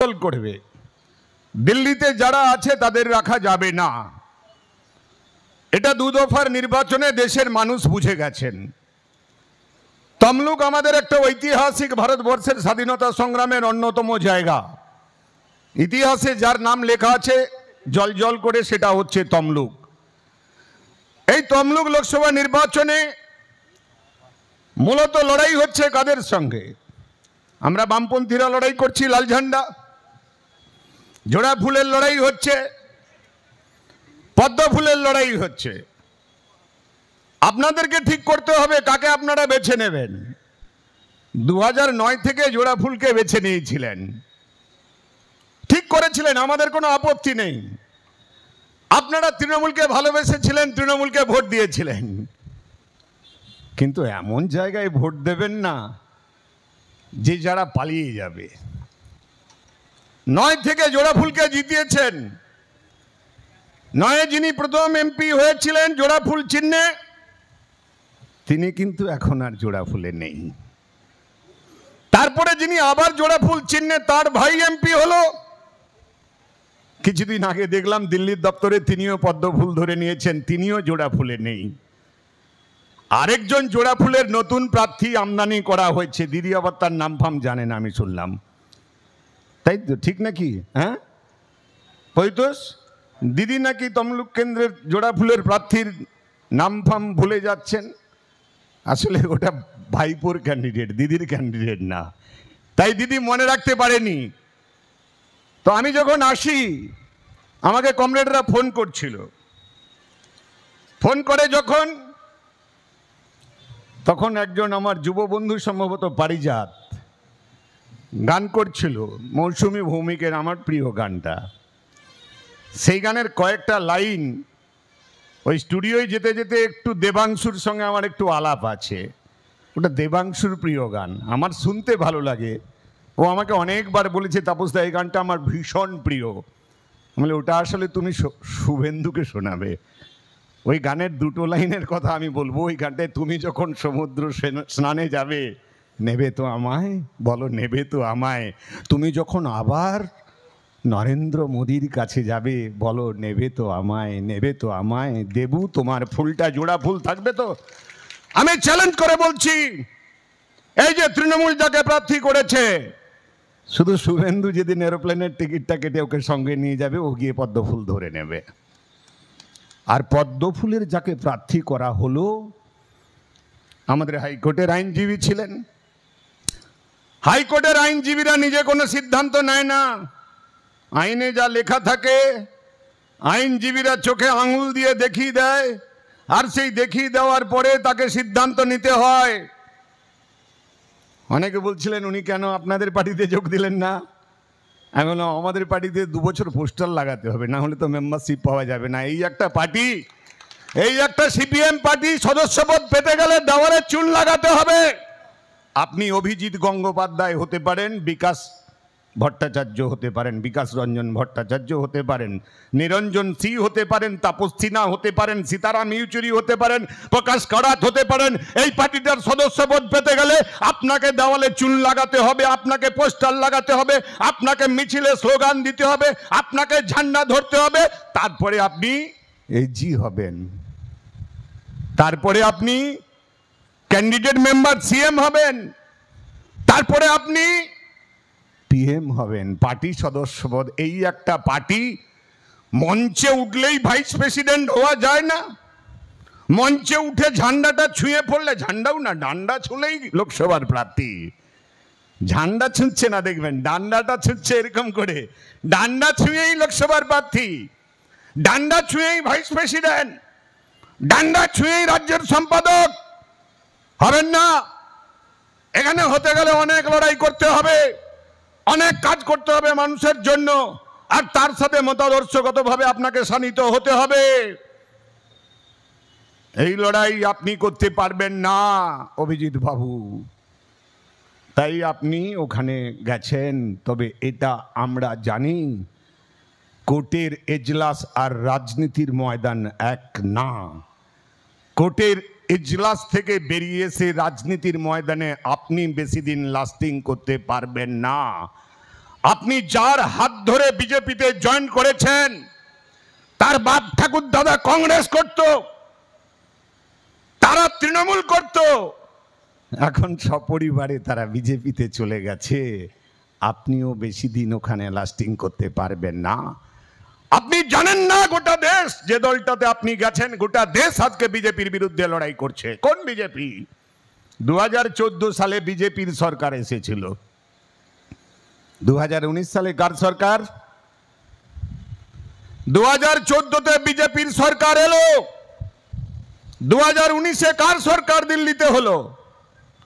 দখল করবে। দিল্লিতে যারা আছে তাদের রাখা যাবে না। এটা দু দফার নির্বাচনে দেশের মানুষ বুঝে গেছেন। তমলুক আমাদের একটা ঐতিহাসিক ভারতবর্ষের স্বাধীনতা সংগ্রামের অন্যতম জায়গা। ইতিহাসে যার নাম লেখা আছে জল জল করে, সেটা হচ্ছে তমলুক। এই তমলুক লোকসভা নির্বাচনে মূলত লড়াই হচ্ছে কাদের সঙ্গে? আমরা বামপন্থীরা লড়াই করছি লাল ঝান্ডা, জোড়া ফুলের লড়াই হচ্ছে, পদ্ম ফুলের লড়াই হচ্ছে। আপনাদেরকে ঠিক করতে হবে কাকে আপনারা বেছে নেবেন। 2009 থেকে জোড়া ফুলকে বেছে নিয়েছিলেন, ঠিক করেছিলেন, আমাদের কোনো আপত্তি নেই। আপনারা তৃণমূলকে ভালোবেসেছিলেন, তৃণমূলকে ভোট দিয়েছিলেন, কিন্তু এমন জায়গায় ভোট দেবেন না যে যারা পালিয়ে যাবে। 9 থেকে জোড়া ফুলকে জিতিয়েছেন। 9 যিনি প্রথম এমপি হয়েছিলেন জোড়া ফুল চিহ্নে, তিনি কিন্তু এখন আর জোড়া ফুলে নেই। তারপরে যিনি আবার জোড়া ফুল চিহ্নে, তার ভাই এমপি হলো। কিছুদিন আগে দেখলাম দিল্লির দপ্তরে তিনিও পদ্ম ফুল ধরে নিয়েছেন, তিনিও জোড়া ফুলে নেই। আরেকজন জোড়া ফুলের নতুন প্রার্থী আমদানি করা হয়েছে, দিদি আবার তার নাম ফাম জানে না আমি শুনলাম, তাই তো ঠিক নাকি? হ্যাঁ, পৈতোষ দিদি নাকি তমলুক কেন্দ্রের জোড়া ফুলের প্রার্থীর নাম ফাম ভুলে যাচ্ছেন। আসলে ওটা ভাইপোর ক্যান্ডিডেট, দিদির ক্যান্ডিডেট না, তাই দিদি মনে রাখতে পারেনি। তো আমি যখন আসি আমাকে কমরেডরা ফোন করছিল, ফোন করে তখন একজন আমার যুব বন্ধু সম্ভবত পারিজাত গান করছিল, মৌসুমী ভৌমিকের আমার প্রিয় গানটা। সেই গানের কয়েকটা লাইন ওই স্টুডিওয় যেতে যেতে একটু দেবাংশুর সঙ্গে আমার একটু আলাপ আছে। ওটা দেবাংশুর প্রিয় গান, আমার শুনতে ভালো লাগে। ও আমাকে অনেকবার বলেছে, তাপসদা এই গানটা আমার ভীষণ প্রিয়। বলে ওটা আসলে তুমি শুভেন্দুকে শোনাবে। ওই গানের দুটো লাইনের কথা আমি বলবো। ওই গানটায় তুমি যখন সমুদ্র স্নানে যাবে, নেবে তো আমায়, বলো নেবে তো আমায়। তুমি যখন আবার নরেন্দ্র মোদীর কাছে যাবে, বলো নেবে তো আমায়, নেবে তো আমায়। দেবু তোমার ফুলটা জোড়া ফুল থাকবে তো? আমি চ্যালেঞ্জ করে বলছি, এই যে তৃণমূল যাকে প্রার্থী করেছে, শুধু শুভেন্দু যেদিন এরোপ্লেনের টিকিটটা কেটে ওকে সঙ্গে নিয়ে যাবে, ও গিয়ে পদ্ম ফুল ধরে নেবে। আর পদ্ম ফুলের যাকে প্রার্থী করা হলো, আমাদের হাইকোর্টের আইনজীবী ছিলেন। হাইকোর্টের আইনজীবীরা নিজে কোনো সিদ্ধান্ত নেয় না, আইনে যা লেখা থাকে আইনজীবীরা চোখে আঙুল দিয়ে দেখিয়ে দেয়, আর সেই দেখিয়ে দেওয়ার পরে তাকে সিদ্ধান্ত নিতে হয়। অনেকে বলছিলেন উনি কেন আপনাদের পার্টিতে যোগ দিলেন না? আমি বললাম আমাদের পার্টিতে 2 বছর পোস্টার লাগাতে হবে, না হলে তো মেম্বারশিপ পাওয়া যাবে না। এই একটা পার্টি, এই একটা সিপিএম পার্টি, সদস্যপদ পেতে গেলে দেওয়ালে চুন লাগাতে হবে। আপনি অভিজিৎ গঙ্গোপাধ্যায় হতে পারেন, বিকাশ ভট্টাচার্য হতে পারেন, বিকাশ রঞ্জন ভট্টাচার্য হতে পারেন, নিরঞ্জন সি হতে পারেন, তাপস সিনহা হতে পারেন, সীতারাম ইয়েচুরি হতে পারেন, প্রকাশ কারাত হতে পারেন। এই পার্টিটার সদস্যপদ পেতে গেলে আপনাকে দেওয়ালে চুন লাগাতে হবে, আপনাকে পোস্টার লাগাতে হবে, আপনাকে মিছিলে স্লোগান দিতে হবে, আপনাকে ঝান্ডা ধরতে হবে। তারপরে আপনি এজি হবেন, তারপরে আপনি ক্যান্ডিডেট মেম্বার সিএম হবেন, তারপরে আপনি পিএম হবেন। পার্টি সদস্যপদ, এই একটা পার্টি। মঞ্চে উঠলেই ভাইস প্রেসিডেন্ট হওয়া যায় না? মঞ্চে উঠে ঝান্ডাটা ছুঁয়ে পড়লে, ঝান্ডাও না ডান্ডা ছুঁলেই লোকসভার প্রার্থী। ঝান্ডা ছুঁচ্ছে না, দেখবেন ডান্ডাটা ছুঁচ্ছে এরকম করে, ডান্ডা ছুঁয়েই লোকসভার প্রার্থী, ডান্ডা ছুঁয়েই ভাইস প্রেসিডেন্ট, ডান্ডা ছুঁয়েই রাজ্যের সম্পাদক হবেন না। এখানে হতে গেলে অনেক লড়াই করতে হবে, অনেক কাজ করতে হবে মানুষের জন্য, আর তার সাথে মতাদর্শগতভাবে আপনাকে শানিত হতে হবে। এই লড়াই আপনি করতে পারবেন না অভিজিৎ বাবু, তাই আপনি ওখানে গেছেন। তবে এটা আমরা জানি, কোর্টের এজলাস আর রাজনীতির ময়দান এক না। কোর্টের এজলাস থেকে বেরিয়ে এসে রাজনীতির ময়দানে আপনি বেশি দিন লাস্টিং করতে পারবেন না। আপনি যার হাত ধরে বিজেপিতে জয়েন করেছেন তার বাপ ঠাকুর দাদা কংগ্রেস করত, তারা তৃণমূল করত, এখন সপরিবারে তারা বিজেপিতে চলে গেছে। আপনিও বেশি দিন ওখানে লাস্টিং করতে পারবেন না। আপনি জানেন না গোটা দেশ, যে দলটাতে আপনি গেছেন গোটা দেশ আজকে বিজেপির বিরুদ্ধে লড়াই করছে। কোন বিজেপি? 2014 সালে বিজেপির সরকার এসেছিল। 2019 সালে কার সরকার? 2014-তে বিজেপির সরকার এলো, 2019-এ কার সরকার দিল্লিতে হলো?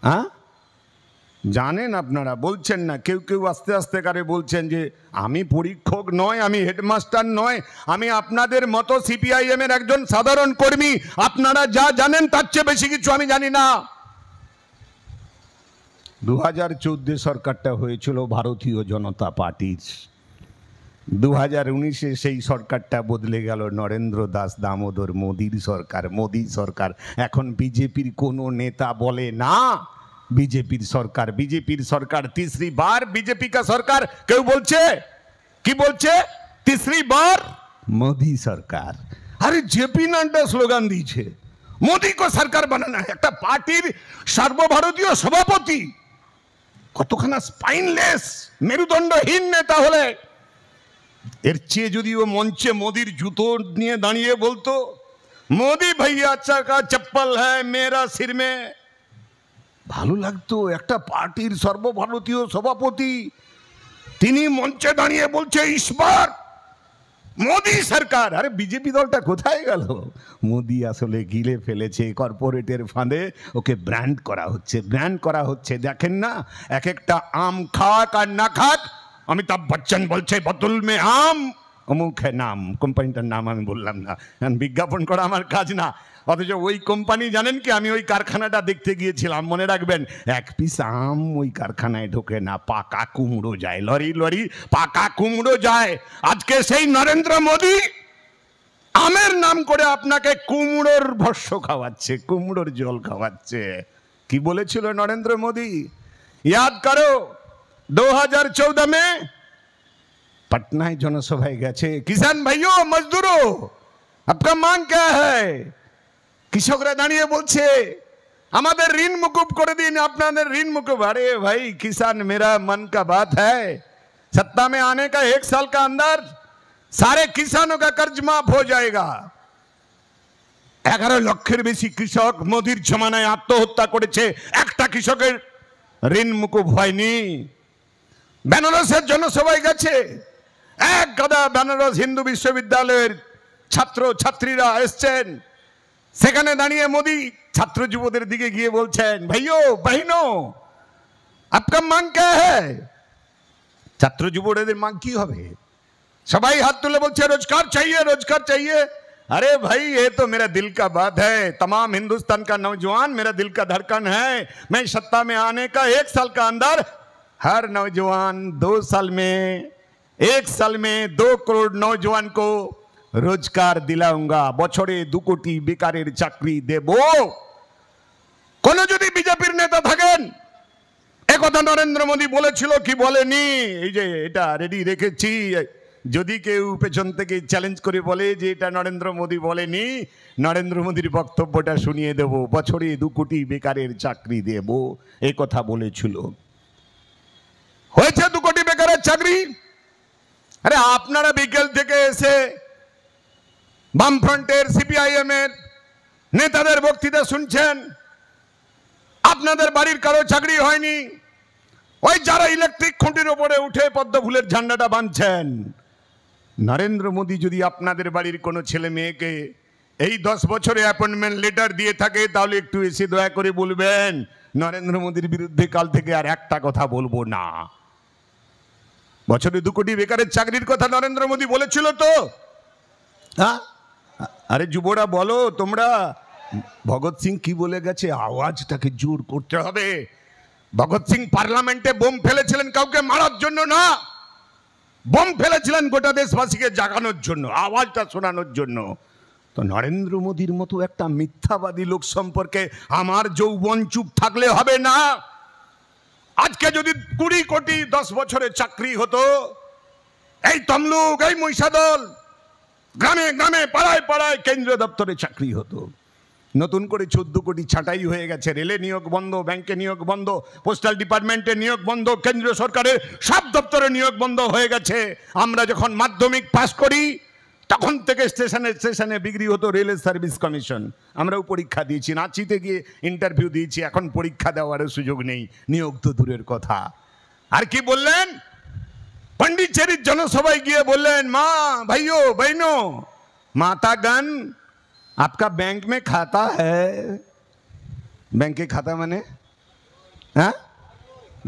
হ্যাঁ জানেন আপনারা, বলছেন না। কেউ কেউ আস্তে আস্তে করে বলছেন যে আমি পরীক্ষক নয়, আমি হেডমাস্টার নয়, আমি আপনাদের মতো সিপিআইএম এর একজন সাধারণ কর্মী। আপনারা যা জানেন তার চেয়ে বেশি কিছু আমি জানি না। 2014 সরকারটা হয়েছিল ভারতীয় জনতা পার্টির। 2019-এ সেই সরকারটা বদলে গেল নরেন্দ্র দাস দামোদর মোদীর সরকার। মোদী সরকার। এখন বিজেপির কোনো নেতা বলে না बीजेपी सरकार, बीजेपी सरकार तीसरी बार बीजेपी का सरकार। क्यों बोलছে কি বলছে? तीसरी बार मोदी सरकार। अरे जेपी नड्डा स्लोगान দিয়েছে मोदी को सरकार बनाना है। একটা পার্টির সর্বভারতীয় সভাপতি কতখানা স্পাইনলেস মেরুদণ্ডহীন নেতা হলে এর চেয়ে যদি ও মঞ্চে মোদির জুতো নিয়ে দাঁড়িয়ে বলতো मोदी भैया का चप्पल है मेरा सिर में, ভালো লাগতো। একটা পার্টির সর্বভারতীয় সভাপতি তিনি মঞ্চে দাঁড়িয়ে বলছে ইসবার মোদি সরকার। আরে বিজেপি দলটা কোথায় গেল? মোদি আসলে গিলে ফেলেছে কর্পোরেটের ফাঁদে, ওকে ব্র্যান্ড করা হচ্ছে, ব্র্যান্ড করা হচ্ছে। দেখেন না এক একটা আম খাক আর না খাক, অমিতাভ বচ্চন বলছে বোতল মে আম, অমুক নাম, কোম্পানিটার নাম আমি বললাম না, বিজ্ঞাপন করা আমার কাজ না। অথচ ওই কোম্পানি জানেন কি, আমি ওই কারখানাটা দেখতে গিয়েছিলাম, মনে রাখবেন এক পিস আম ওই কারখানায় ঢোকে না, পাকা কুমড়ো যায়, লরি লরি পাকা কুমড়ো যায়। আজকে সেই নরেন্দ্র মোদী আমের নাম করে আপনাকে কুমড়োর ভস্য খাওয়াচ্ছে, কুমড়োর জল খাওয়াচ্ছে। কি বলেছিল নরেন্দ্র মোদী? याद करो 2014 में पटनाয় জনসভায় গেছে, কিষান ভাইও মজদুরো आपका मांग क्या है? কৃষকরা দাঁড়িয়ে বলছে আমাদের ঋণ মুকুব করে দিন, আপনাদের ঋণ মুকুব। अरे भाई किसान मेरा मन का बात है, सत्ता में आने का 1 साल का अंदर सारे किसानों का कर्ज माफ हो जाएगा। 11 লক্ষের বেশি কৃষক মোদির জমানায় আত্মহত্যা করেছে, একটা কৃষকের ঋণ মুকুব হয়নি। বেনারসের জনসভায় গেছে, এক গাদা বেনারস হিন্দু বিশ্ববিদ্যালয়ের ছাত্র ছাত্রীরা এসছেন, সেখানে দাঁড়িয়ে মোদি ছাত্র যুবদের দিকে গিয়ে বলছেন ভাইও বহিনো आपका मांग क्या है? ছাত্র যুবদের মাং কি হবে? সবাই হাত তুলে বলছে रोजगार चाहिए, रोजगार चाहिए। अरे भाई ये तो मेरा दिल का बात है, तमाम हिंदुस्तान का नौजवान मेरा दिल का धड़कन है। मैं सत्ता में आने का 1 साल का अंदर हर नौजवान 2 साल में 1 साल में 2 करोड़ नौजवान को रोजगार दिलाऊंगा, বছরে 2 কোটি বেকারের চাকরি দেব। কোন যদি বিজেপির নেতা থাকেন একথা নরেন্দ্র মোদী বলেছিল কি বলেনি? এই যে এটা রেডি রেখেছি, যদি কেউ পেছন থেকে চ্যালেঞ্জ করে বলে যে এটা নরেন্দ্র মোদী বলেনি, নরেন্দ্র মোদীর বক্তব্যটা শুনিয়ে দেব, বছরে 2 কোটি বেকারের চাকরি দেব, এই কথা বলেছিল। হয়েছে 2 কোটি বেকারের চাকরি? আরে আপনারা বিকেল থেকে এসে বামফ্রন্টের সিপিআইএম এর নেতাদের বক্তৃতা শুনছেন, আপনাদের বাড়ির কারো চাকরি হয়নি, ওই যারা ইলেকট্রিক খুঁটির উপরে উঠে পদ্ম ফুলের ঝান্ডাটা বাঁধছেন। নরেন্দ্র মোদী যদি আপনাদের বাড়ির কোনো ছেলে মেয়েকে এই 10 বছরে অ্যাপয়েন্টমেন্ট লেটার দিয়ে থাকে, তাহলে একটু এসে দয়া করে বলবেন নরেন্দ্র মোদীর বিরুদ্ধে কাল থেকে আর একটা কথা বলবো না। বছরে 2 কোটি বেকারের চাকরির কথা নরেন্দ্র মোদী বলেছিল তো? হ্যাঁ, আরে যুবরা বলো তোমরা, ভগৎ সিং কি বলে গেছে? আওয়াজটাকে জোর করতে হবে। ভগৎ সিং পার্লামেন্টে বোম ফেলেছিলেন কাউকে মারার জন্য না, বোম ফেলেছিলেন গোটা দেশবাসীকে জাগানোর জন্য, আওয়াজটা শোনানোর জন্য। তো নরেন্দ্র মোদীর মতো একটা মিথ্যাবাদী লোক সম্পর্কে আমার যৌবন চুপ থাকলে হবে না। আজকে যদি 20 কোটি 10 বছরের চাকরি হতো, এই তমলুক, এই মহিষাদল, গ্রামে গ্রামে পাড়ায় পাড়ায় কেন্দ্রীয় দপ্তরে চাকরি হতো। নতুন করে 14 কোটি ছাঁটাই হয়ে গেছে। রেলে নিয়োগ বন্ধ, ব্যাংকে নিয়োগ বন্ধ, পোস্টাল ডিপার্টমেন্টে নিয়োগ বন্ধ, কেন্দ্রীয় সরকারের সব দপ্তরে নিয়োগ বন্ধ হয়ে গেছে। আমরা যখন মাধ্যমিক পাস করি তখন থেকে স্টেশনে স্টেশনে বিক্রি হতো রেলের সার্ভিস কমিশন। আমরাও পরীক্ষা দিয়েছি, রাঁচিতে গিয়ে ইন্টারভিউ দিয়েছি, এখন পরীক্ষা দেওয়ারও সুযোগ নেই, নিয়োগ তো দূরের কথা। আর কি বললেন? পন্ডিচেরির জনসভায় গিয়ে বললেন, মা ভাইও बहनों मातागण आपका बैंक में खाता है। ব্যাংকে খাতা মানে হ্যাঁ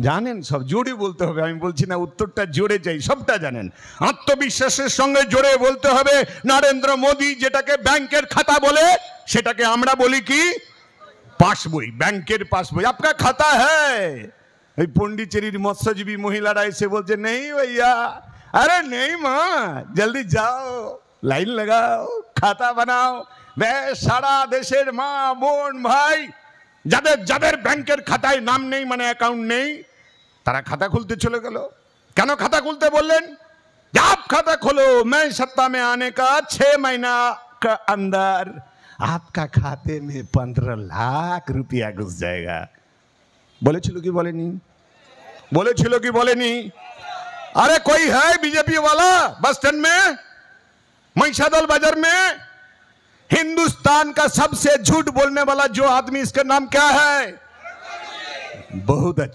জানেন? সব জোরে বলতে হবে, আমি বলছি না, উত্তরটা জোরে চাই, সবটা জানেন। আত্মবিশ্বাসের সঙ্গে জোরে বলতে হবে। নরেন্দ্র মোদী যেটাকে ব্যাংকের খাতা বলে সেটাকে আমরা বলি কি? পাসবই, ব্যাংকের পাসবই। आपका खाता है। এই পন্ডিচেরির মৎস্যজীবী মহিলারা এসে বলছে, নেই ভাইয়া। আরে নেই মা, জলদি যাও, লাইন লাগাও, খাতা বানাও। বেশ, সারা দেশের মা বোন ভাই যাদের যাদের ব্যাংকের খাতায় নাম নেই, মানে অ্যাকাউন্ট নেই, তারা খাতা খুলতে চলে গেল। কেন খাতা খুলতে বললেন? आप खाता खोलो, मैं सत्ता में आने का 6 महीना का अंदर आपका खाते में 15 लाख रुपया घुस जाएगा। বলেছিল কি বলেনি? বলেছিল কি বলেনি? अरे कोई है बीजेपी वाला बस स्टैंड में, महिषादल बाजार में? हिंदुस्तान का सबसे झूठ बोलने वाला जो आदमी, इसका नाम क्या है? बहुत अच्छा।